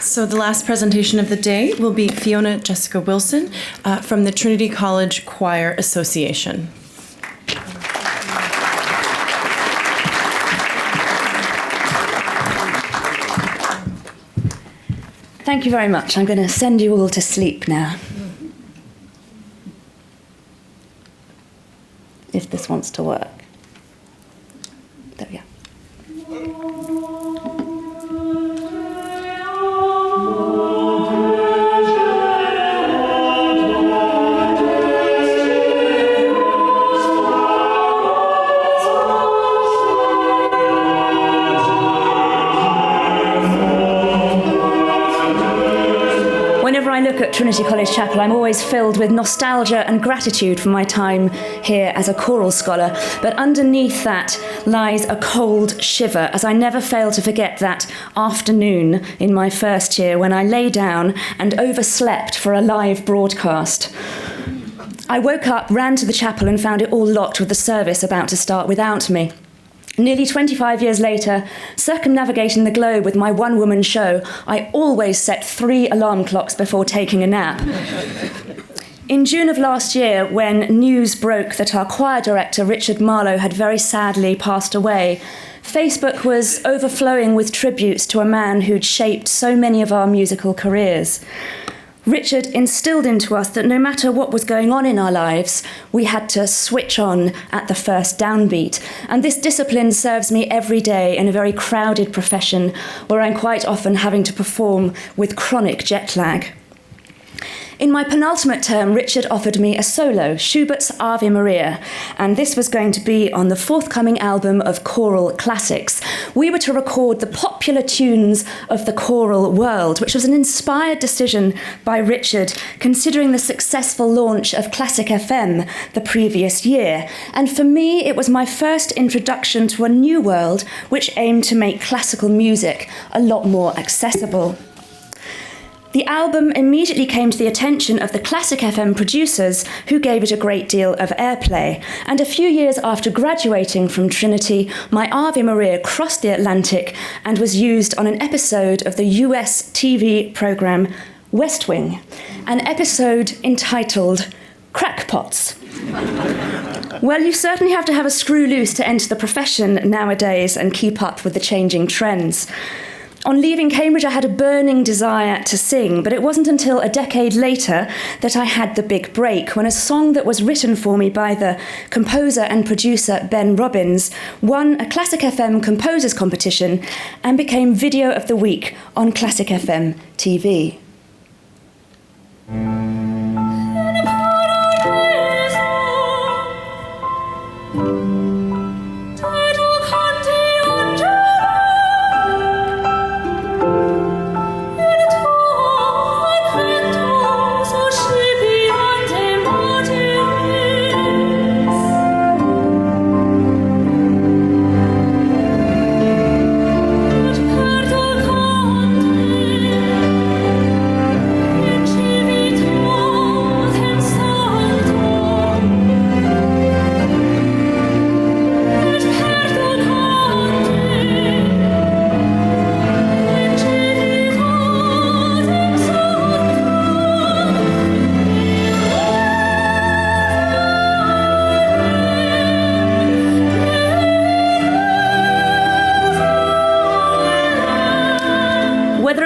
So the last presentation of the day will be Fiona Jessica Wilson from the Trinity College Choir Association. Thank you very much. I'm going to send you all to sleep now. If this wants to work. There we go. Whenever I look at Trinity College Chapel, I'm always filled with nostalgia and gratitude for my time here as a choral scholar. But underneath that lies a cold shiver, as I never fail to forget that afternoon in my first year when I lay down and overslept for a live broadcast. I woke up, ran to the chapel and found it all locked with the service about to start without me. Nearly 25 years later, circumnavigating the globe with my one-woman show, I always set 3 alarm clocks before taking a nap. In June of last year, when news broke that our choir director, Richard Marlowe, had very sadly passed away, Facebook was overflowing with tributes to a man who'd shaped so many of our musical careers. Richard instilled into us that no matter what was going on in our lives, we had to switch on at the first downbeat. And this discipline serves me every day in a very crowded profession where I'm quite often having to perform with chronic jet lag. In my penultimate term, Richard offered me a solo, Schubert's Ave Maria, and this was going to be on the forthcoming album of choral classics. We were to record the popular tunes of the choral world, which was an inspired decision by Richard, considering the successful launch of Classic FM the previous year. And for me, it was my first introduction to a new world which aimed to make classical music a lot more accessible. The album immediately came to the attention of the Classic FM producers, who gave it a great deal of airplay. And a few years after graduating from Trinity, my Ave Maria crossed the Atlantic and was used on an episode of the US TV programme West Wing, an episode entitled Crackpots. Well, you certainly have to have a screw loose to enter the profession nowadays and keep up with the changing trends. On leaving Cambridge, I had a burning desire to sing, but it wasn't until a decade later that I had the big break, when a song that was written for me by the composer and producer Ben Robbins won a Classic FM Composers Competition and became Video of the Week on Classic FM TV.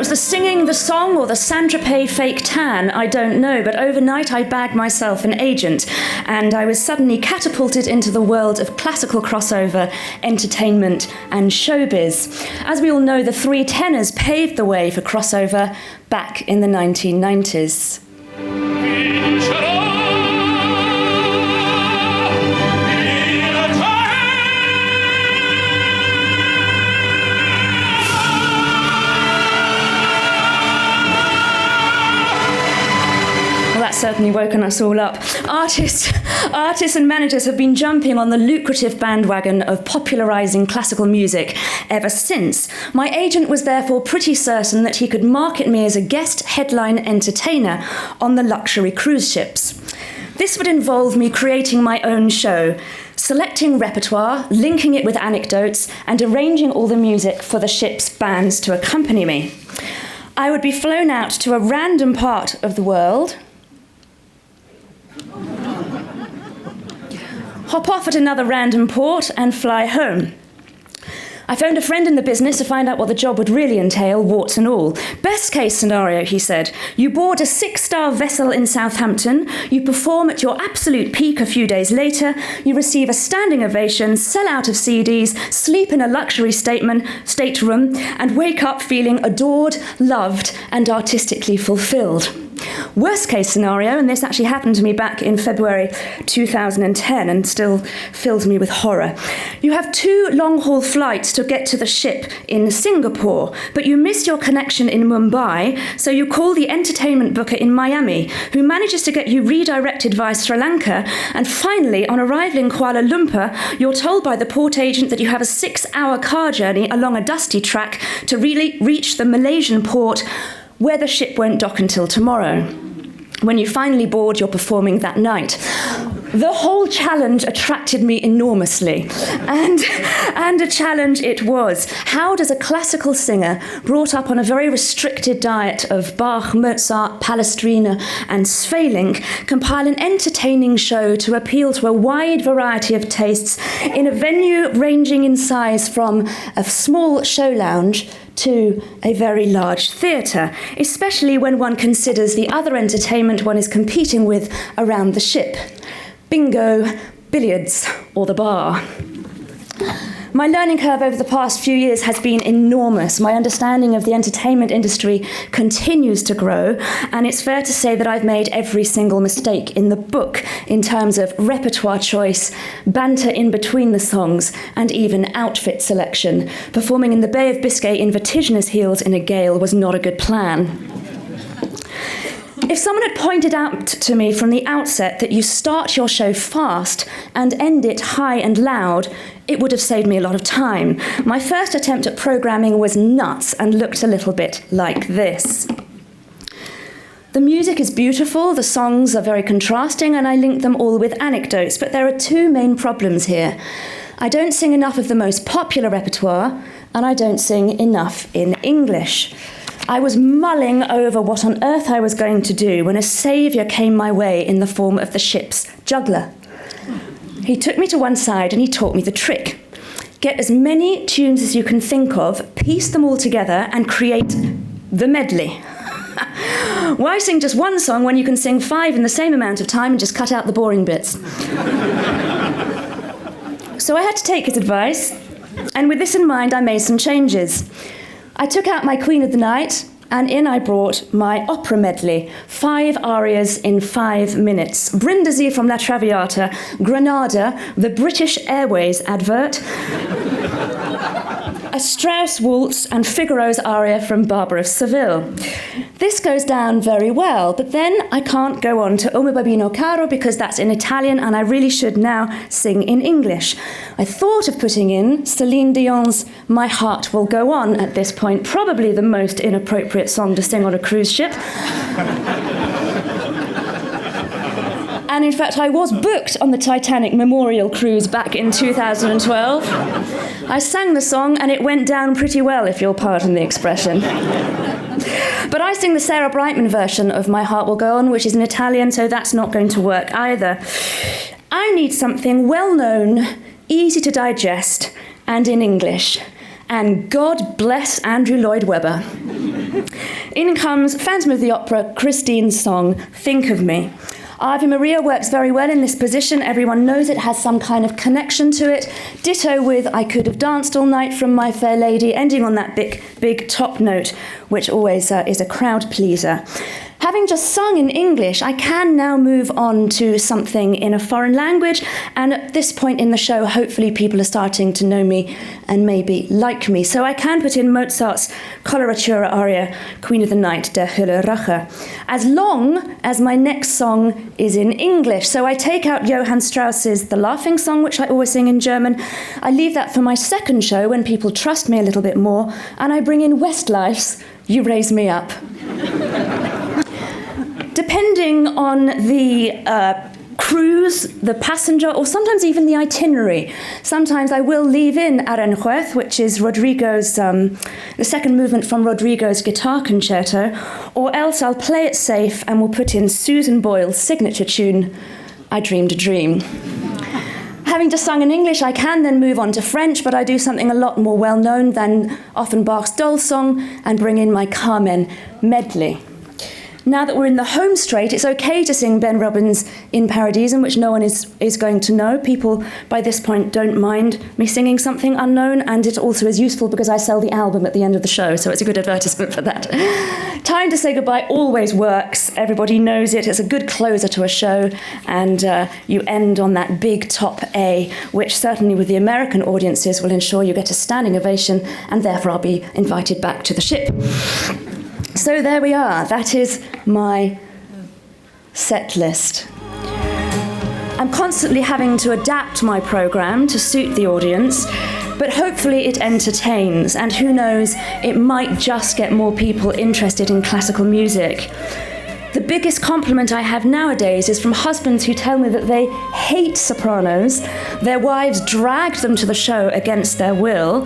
The singing, the song, or the Saint-Tropez fake tan, I don't know, but overnight I bagged myself an agent, and I was suddenly catapulted into the world of classical crossover, entertainment, and showbiz. As we all know, the 3 tenors paved the way for crossover back in the 1990s. Certainly woken us all up. Artists and managers have been jumping on the lucrative bandwagon of popularising classical music ever since. My agent was therefore pretty certain that he could market me as a guest headline entertainer on the luxury cruise ships. This would involve me creating my own show, selecting repertoire, linking it with anecdotes, and arranging all the music for the ship's bands to accompany me. I would be flown out to a random part of the world, hop off at another random port and fly home. I phoned a friend in the business to find out what the job would really entail, warts and all. Best case scenario, he said, you board a 6-star vessel in Southampton, you perform at your absolute peak a few days later, you receive a standing ovation, sell out of CDs, sleep in a luxury stateroom, and wake up feeling adored, loved, and artistically fulfilled. Worst case scenario, and this actually happened to me back in February 2010 and still fills me with horror. You have 2 long-haul flights to get to the ship in Singapore, but you miss your connection in Mumbai, so you call the entertainment booker in Miami, who manages to get you redirected via Sri Lanka, and finally, on arrival in Kuala Lumpur, you're told by the port agent that you have a 6-hour car journey along a dusty track to really reach the Malaysian port, where the ship won't dock until tomorrow. When you finally board, you're performing that night. The whole challenge attracted me enormously, and a challenge it was. How does a classical singer, brought up on a very restricted diet of Bach, Mozart, Palestrina, and Sweelinck, compile an entertaining show to appeal to a wide variety of tastes in a venue ranging in size from a small show lounge to a very large theatre, especially when one considers the other entertainment one is competing with around the ship? Bingo, billiards, or the bar. My learning curve over the past few years has been enormous. My understanding of the entertainment industry continues to grow, and it's fair to say that I've made every single mistake in the book in terms of repertoire choice, banter in between the songs, and even outfit selection. Performing in the Bay of Biscay in vertiginous heels in a gale was not a good plan. If someone had pointed out to me from the outset that you start your show fast and end it high and loud, it would have saved me a lot of time. My first attempt at programming was nuts and looked a little bit like this. The music is beautiful, the songs are very contrasting, and I link them all with anecdotes, but there are 2 main problems here. I don't sing enough of the most popular repertoire, and I don't sing enough in English. I was mulling over what on earth I was going to do when a saviour came my way in the form of the ship's juggler. He took me to one side and he taught me the trick. Get as many tunes as you can think of, piece them all together, and create the medley. Why sing just one song when you can sing 5 in the same amount of time and just cut out the boring bits? So I had to take his advice, and with this in mind, I made some changes. I took out my Queen of the Night, and in I brought my opera medley, 5 arias in 5 minutes. Brindisi from La Traviata, Granada, the British Airways advert, a Strauss waltz, and Figaro's aria from Barbara of Seville. This goes down very well, but then I can't go on to O mio bambino caro because that's in Italian, and I really should now sing in English. I thought of putting in Celine Dion's My Heart Will Go On at this point, probably the most inappropriate song to sing on a cruise ship. And in fact, I was booked on the Titanic Memorial Cruise back in 2012. I sang the song and it went down pretty well, if you'll pardon the expression. But I sing the Sarah Brightman version of My Heart Will Go On, which is in Italian, so that's not going to work either. I need something well-known, easy to digest, and in English. And God bless Andrew Lloyd Webber. In comes Phantom of the Opera, Christine's song, Think of Me. Ave Maria works very well in this position. Everyone knows it has some kind of connection to it. Ditto with I Could Have Danced All Night from My Fair Lady, ending on that big top note, which always is a crowd pleaser. Having just sung in English, I can now move on to something in a foreign language, and at this point in the show, hopefully people are starting to know me and maybe like me. So I can put in Mozart's coloratura aria, Queen of the Night, Der Hölle Rache, as long as my next song is in English. So I take out Johann Strauss's The Laughing Song, which I always sing in German. I leave that for my second show when people trust me a little bit more, and I bring in Westlife's You Raise Me Up. Depending on the cruise, the passenger, or sometimes even the itinerary. Sometimes I will leave in Aranjuez, which is Rodrigo's, the second movement from Rodrigo's guitar concerto, or else I'll play it safe and we'll put in Susan Boyle's signature tune, I Dreamed a Dream. Having just sung in English, I can then move on to French, but I do something a lot more well-known than often Bach's Doll Song and bring in my Carmen medley. Now that we're in the home straight, it's okay to sing Ben Robbins' In Paradisum, which no one is going to know. People, by this point, don't mind me singing something unknown, and it also is useful because I sell the album at the end of the show, so it's a good advertisement for that. Time to Say Goodbye always works. Everybody knows it. It's a good closer to a show, and you end on that big top A, which certainly with the American audiences will ensure you get a standing ovation, and therefore I'll be invited back to the ship. So there we are. That is my set list. I'm constantly having to adapt my programme to suit the audience, but hopefully it entertains, and who knows, it might just get more people interested in classical music. The biggest compliment I have nowadays is from husbands who tell me that they hate sopranos. Their wives dragged them to the show against their will,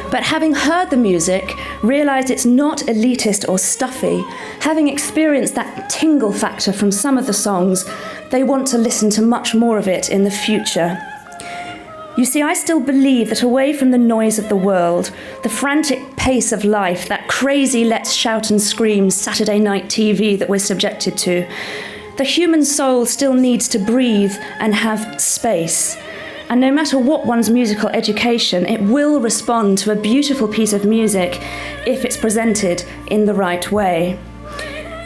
but having heard the music, realised it's not elitist or stuffy. Having experienced that tingle factor from some of the songs, they want to listen to much more of it in the future. You see, I still believe that away from the noise of the world, the frantic pace of life, that crazy let's shout and scream Saturday night TV that we're subjected to, the human soul still needs to breathe and have space. And no matter what one's musical education, it will respond to a beautiful piece of music if it's presented in the right way.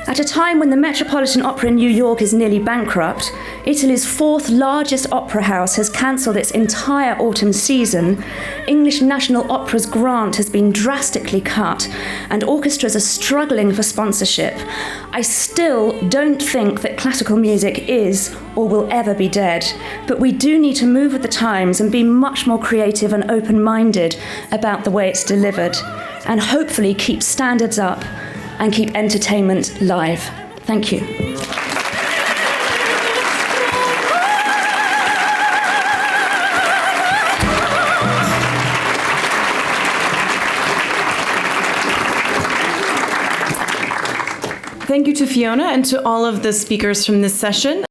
At a time when the Metropolitan Opera in New York is nearly bankrupt, Italy's fourth largest opera house has cancelled its entire autumn season, English National Opera's grant has been drastically cut, and orchestras are struggling for sponsorship, I still don't think that classical music is or will ever be dead. But we do need to move with the times and be much more creative and open-minded about the way it's delivered, and hopefully keep standards up and keep entertainment live. Thank you. Thank you to Fiona and to all of the speakers from this session.